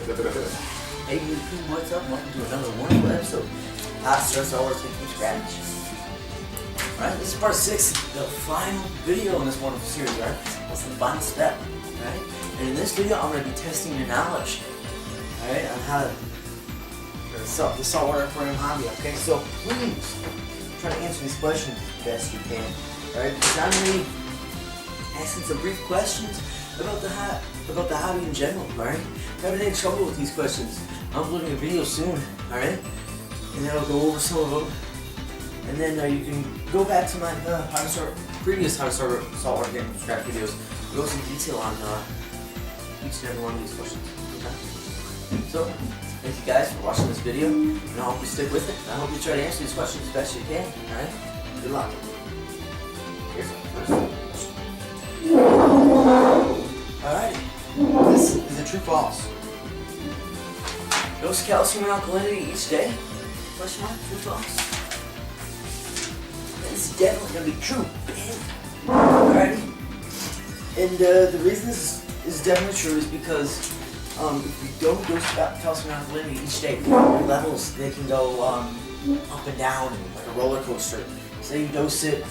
Hey YouTube, what's up? Welcome to another wonderful episode. How to start Star Wars from scratch. Alright, this is part 6, the final video in this wonderful series, right? That's the final step, right? And in this video, I'm going to be testing your knowledge, alright, on how to the saltwater aquarium hobby, okay? So please try to answer these questions as best you can, alright? Because I'm going to be asking some brief questions about the hobby in general, alright? If you're having any trouble with these questions, I'm uploading a video soon, alright? And then I'll go over some of them. And then you can go back to my previous how to start saltwater game from scratch videos. Go into detail on each and every one of these questions, okay? So, thank you guys for watching this video, and I hope you stick with it. I hope you try to answer these questions as best you can, alright? Good luck. Here's the first question. Alrighty, this is a true false. Dose calcium and alkalinity each day? Question mark, true false? This is definitely going to be true. Alrighty. And the reason this is definitely true is because if you don't dose calcium and alkalinity each day, your levels, they can go up and down like a roller coaster. Say you dose it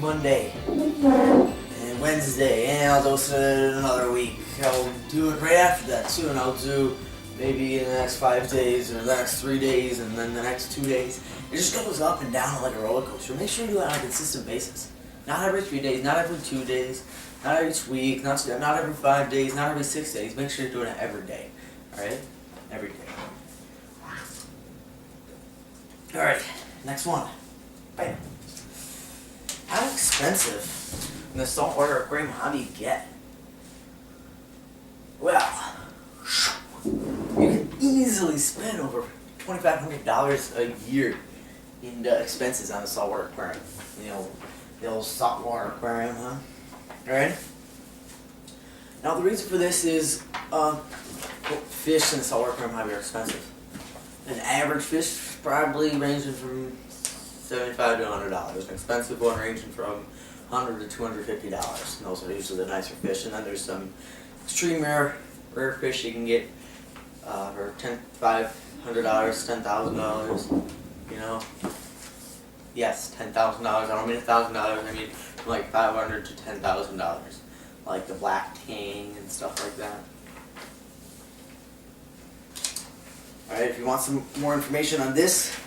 Monday and Wednesday, and I'll dose it another week. I'll do it right after that too, and I'll do maybe in the next 5 days, or the next 3 days, and then the next 2 days. It just goes up and down like a roller coaster. Make sure you do it on a consistent basis. Not every 3 days, not every 2 days, not every week, not every 5 days, not every 6 days. Make sure you're doing it every day. Alright? Every day. Alright, next one. Bam. How expensive can the saltwater aquarium hobby get? Well, you can easily spend over $2,500 a year in expenses on a saltwater aquarium. You know, the old saltwater aquarium, huh? Alright? Now the reason for this is fish in the saltwater aquarium hobby are expensive. An average fish probably ranging from $75 to $100. An expensive one ranging from $100 to $250. And those are usually the nicer fish. And then there's some extreme rare fish you can get for $500, $10,000. You know, yes, $10,000. I don't mean $1,000. I mean from like $500 to $10,000, like the black tang and stuff like that. All right, if you want some more information on this,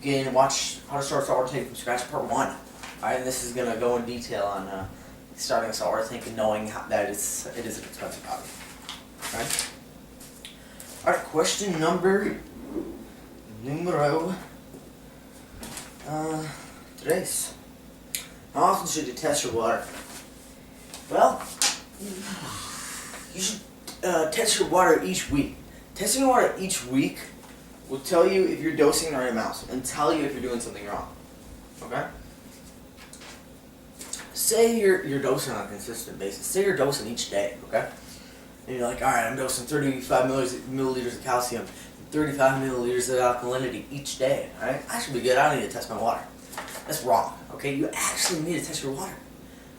you can watch How to Start a Saltwater Tank from Scratch Part 1. All right, and this is gonna go in detail on starting a saltwater tank and knowing that it is an expensive hobby. All right. All right, question numero tres. How often should you test your water? Well, you should test your water each week. Testing your water each week will tell you if you're dosing the right amounts and tell you if you're doing something wrong. Okay? Say you're dosing on a consistent basis. Say you're dosing each day, okay? And you're like, alright, I'm dosing 35 milliliters of calcium, 35 milliliters of alkalinity each day, alright? I should be good, I don't need to test my water. That's wrong, okay? You actually need to test your water.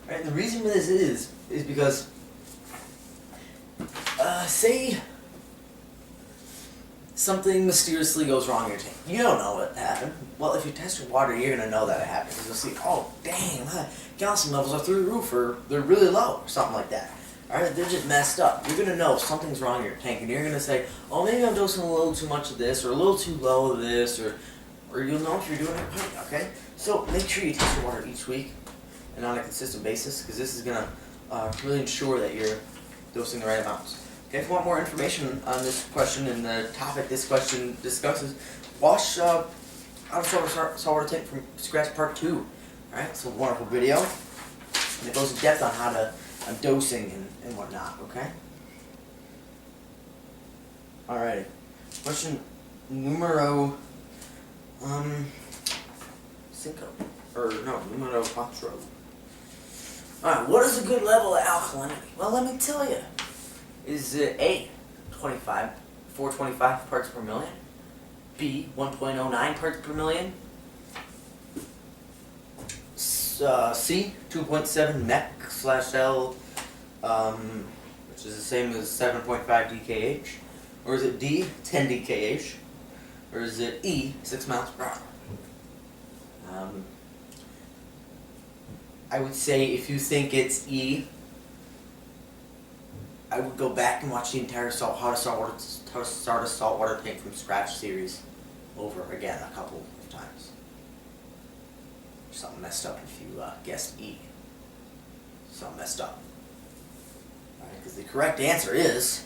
Right? And the reason for this is because, say something mysteriously goes wrong in your tank. You don't know what happened. Well, if you test your water, you're going to know that it happened. Because you'll see, oh, dang, my calcium levels are through the roof, or they're really low, or something like that. Alright, they're just messed up. You're going to know something's wrong in your tank, and you're going to say, oh, maybe I'm dosing a little too much of this, or a little too low of this, or you'll know if you're doing it right, okay? So make sure you test your water each week, and on a consistent basis, because this is going to really ensure that you're dosing the right amounts. Okay, if you want more information on this question and the topic this question discusses, watch How to Start a Saltwater Tank from Scratch Part 2. Alright, it's a wonderful video, and it goes in depth on how to dosing and whatnot, okay? Alrighty. Question numero cinco. Or no, numero cuatro. Alright, what is a good level of alkalinity? Well, let me tell you. Is A, 425 parts per million? B, 1.09 parts per million? C, 2.7 mech/L, which is the same as 7.5 DKH. Or is it D, 10 DKH? Or is it E, 6 miles per hour? I would say if you think it's E, I would go back and watch the entire How to Start a Saltwater Tank from Scratch series over again a couple of times. Something messed up if you guessed E. Something messed up. Alright, because the correct answer is...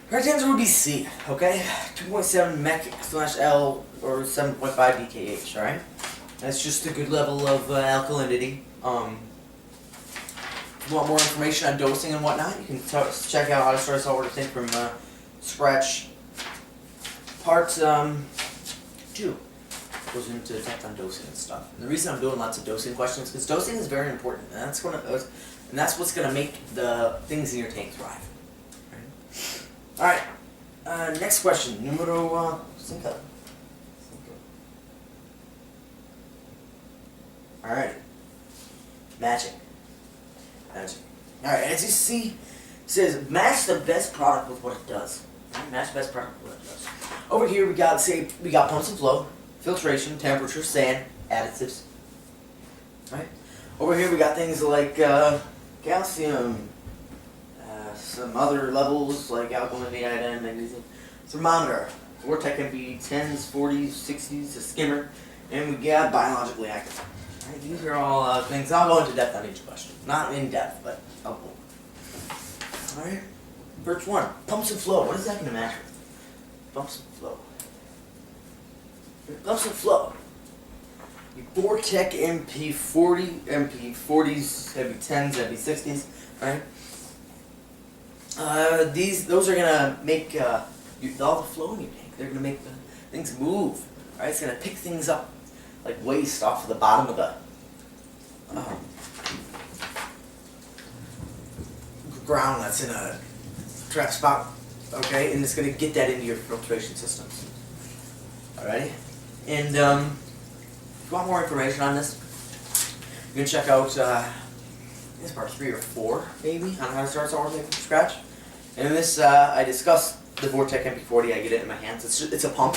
Correct answer would be C, okay? 2.7 mech/L or 7.5 DKH, alright? That's just a good level of alkalinity. If you want more information on dosing and whatnot, you can check out How to Start a Saltwater Tank from Scratch Part 2. Goes into depth on dosing and stuff. And the reason I'm doing lots of dosing questions is because dosing is very important, and that's what's gonna make the things in your tank thrive. All right. Next question, numero 5. All right. Magic. All right. As you see, it says match the best product with what it does. Right? Match the best product with what it does. Over here we got pumps and flow, filtration, temperature, sand, additives. Right. Over here we got things like calcium, some other levels like alkalinity, iodine, magnesium, thermometer, Vortex can be 10s, 40s, 60s, a skimmer, and we got biologically active. Right, these are all things. I'll go into depth on each question. Not in depth, but I'll go. Alright, first one, pumps and flow. What is that going to matter? Pumps and flow. Pumps and flow. Your Vortex MP40, MP40s, heavy 10s, heavy 60s, right? Those are gonna make all the flow in your tank. They're gonna make the things move. Right? It's gonna pick things up like waste off of the bottom of the ground that's in a trap spot. Okay, and it's gonna get that into your filtration systems. Alrighty, and if you want more information on this, you can check out. It's part 3 or 4, maybe, on how to start saltwater tank from scratch. And in this, I discuss the Vortex MP40. I get it in my hands. It's a pump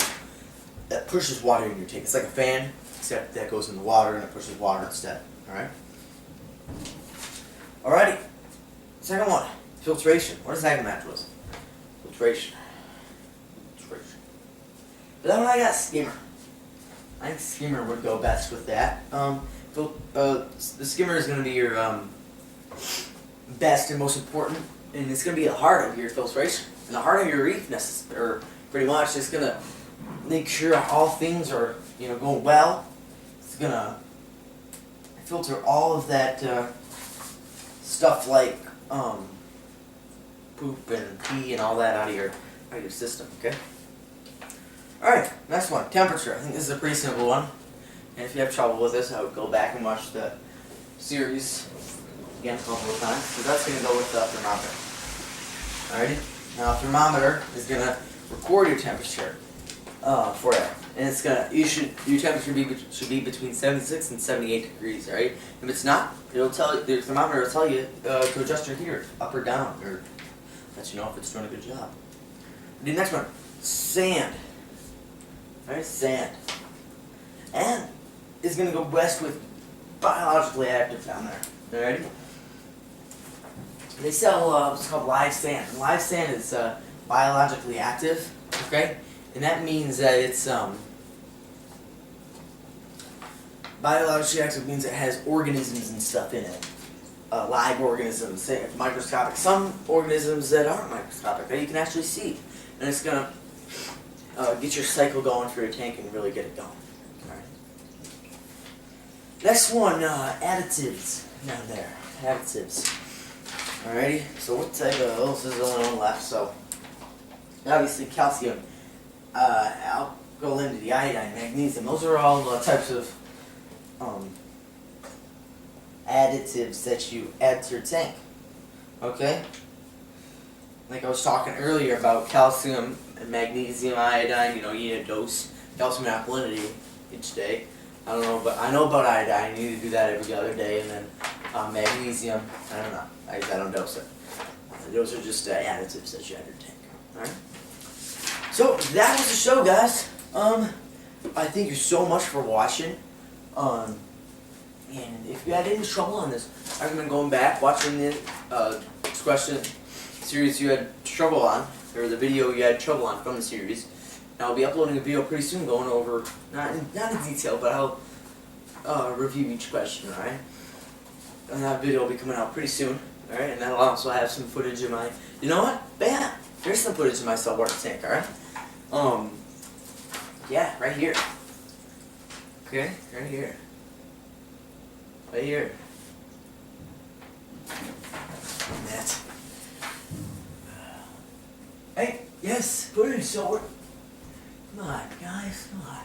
that pushes water in your tank. It's like a fan, except that goes in the water and it pushes water instead. Alright? Alrighty. Second one, filtration. What does that match with? Filtration. But then I got skimmer. I think skimmer would go best with that. The skimmer is going to be your best and most important, and it's going to be the heart of your filtration. And the heart of your reef, pretty much, is going to make sure all things are going well. It's going to filter all of that stuff like poop and pee and all that out of your system. Okay. All right, next one, temperature. I think this is a pretty simple one. And if you have trouble with this, I would go back and watch the series again a couple of times, because that's going to go with the thermometer. Alrighty? Now, a thermometer is going to record your temperature for you. And it's going to, your temperature should be between 76 and 78 degrees, alright? If it's not, the thermometer will tell you to adjust your heater up or down, or let you know if it's doing a good job. The next one, sand. Alright, sand. And it's going to go best with biologically active down there. Alrighty? They sell what's called live sand. And live sand is biologically active, okay? And that means that it's biologically active means it has organisms and stuff in it. Live organisms, say it's microscopic. Some organisms that aren't microscopic that you can actually see. And it's going to get your cycle going for your tank and really get it going. Alright. Next one, additives down there. Additives. Alrighty, so what type of, this is the only one left, so obviously calcium, alkalinity, iodine, magnesium, those are all types of additives that you add to your tank. Okay? Like I was talking earlier about calcium and magnesium, iodine, you need a dose, calcium and alkalinity each day. I don't know, but I know about iodine. You need to do that every other day, and then magnesium. I don't know. I don't dose it. Those are just additives that you add in your tank. Alright? So, that was the show, guys. I thank you so much for watching. And if you had any trouble on this, I recommend going back, watching the question series you had trouble on, or the video you had trouble on from the series. And I'll be uploading a video pretty soon going over, not in detail, but I'll review each question, alright? And that video will be coming out pretty soon, alright? And that'll also have some footage of my, you know what? Bam! There's some footage of my saltwater tank, alright? Yeah, right here. Okay, right here. Right here. That. Hey, yes, footage, so come on, guys, come on.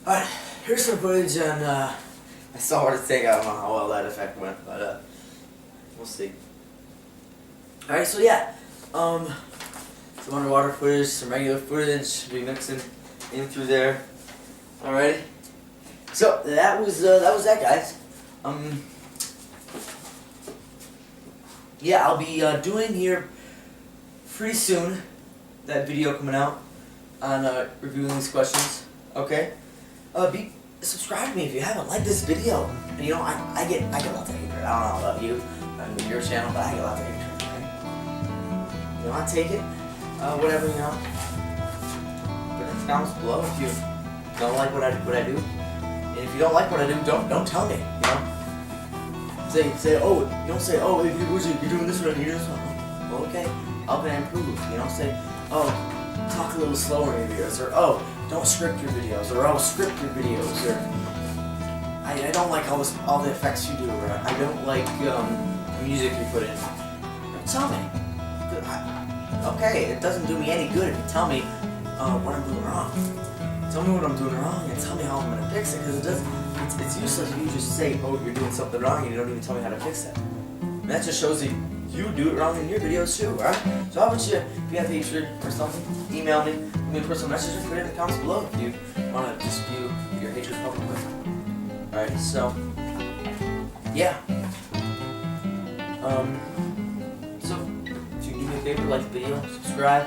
Alright, here's some footage on I saw what to take. I don't know how well that effect went, but we'll see. Alright, so yeah, some underwater footage, some regular footage, be mixing in through there. Alrighty, so that was that, guys. Yeah, I'll be doing here pretty soon that video coming out on reviewing these questions. Okay, subscribe to me if you haven't. Like this video. And, you know, I get lots of hatred. I don't know about you, on your channel, but I get lots of hatred. Okay? You know, I take it, whatever, you know. Put it in the comments below if you don't like what I do. And if you don't like what I do, don't tell me. You know. Say, oh, you don't say, oh, if you're doing this one, you're doing this one. Well, okay, how can I improve? You know, say, oh, talk a little slower in your videos, or oh, don't script your videos, or oh, script your videos, or I don't like all the effects you do, or I don't like the music you put in. Tell me. Okay, it doesn't do me any good if you tell me what I'm doing wrong. Tell me what I'm doing wrong and tell me how I'm going to fix it, because it's useless if you just say, oh, you're doing something wrong and you don't even tell me how to fix it. And that just shows that you do it wrong in your videos too, right? So how about you, if you have hatred or something, email me, leave me a personal message, or put it in the comments below if you want to dispute your hatred publicly. Alright, so, yeah. So, if you do me a favor, like the video, subscribe.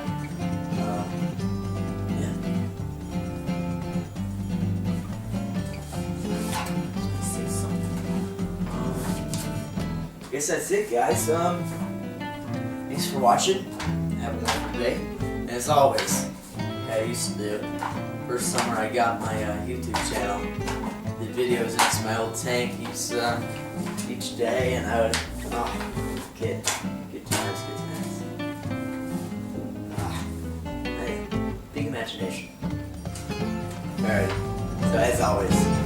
I guess that's it, guys. Thanks for watching. Have a wonderful day. And as always, like I used to do, first summer I got my YouTube channel, did videos into my old tank each day, and I would, good times. Hey, big imagination. Alright, so as always,